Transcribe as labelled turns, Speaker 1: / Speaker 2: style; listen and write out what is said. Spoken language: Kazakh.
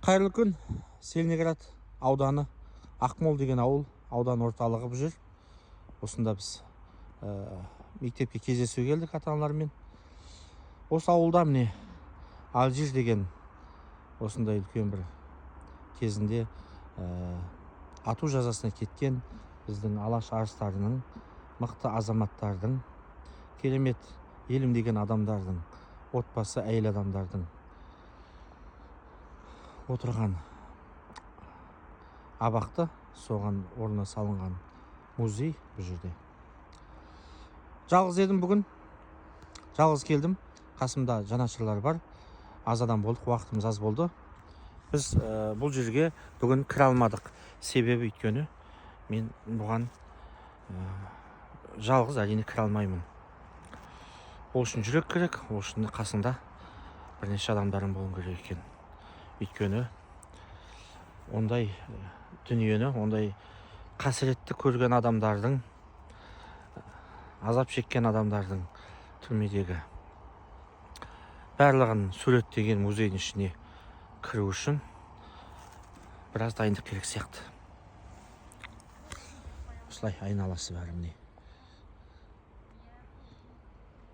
Speaker 1: Қайырлы күн. Целиноград ауданы Ақмол деген аудан орталығы бұл жер. Осында біз мектепке кездесуге келдік ата-аналармен. Осы ауылда міне Алжир деген осындай үлкен бір кезінде ату жазасына кеткен біздің алаш арыстарының, мықты азаматтардың, керемет елім деген адамдардың, отбасы әйел адамдардың отырған абақты, соған орнына салынған музей бұл жерде. Жалғыз едім бүгін, жалғыз келдім. Қасымда жанашырлар бар. Аз адам болдық, уақытымыз аз болды. Біз бұл жерге бүгін кіре алмадық. Себебі өйткені мен бұған жалғыз әрине кіре алмаймын. Ол үшін жүрек керек, ол үшін қасында бірнеше адамдарым болуы керек екен. Өйткені ондай дүниені, ондай қасіретті көрген адамдардың, азап шеккен адамдардың түрмедегі барлығын суреттеген музейдің ішіне кіру үшін біраз дайындық керек сияқты. Осылай айналасы бәрі міне.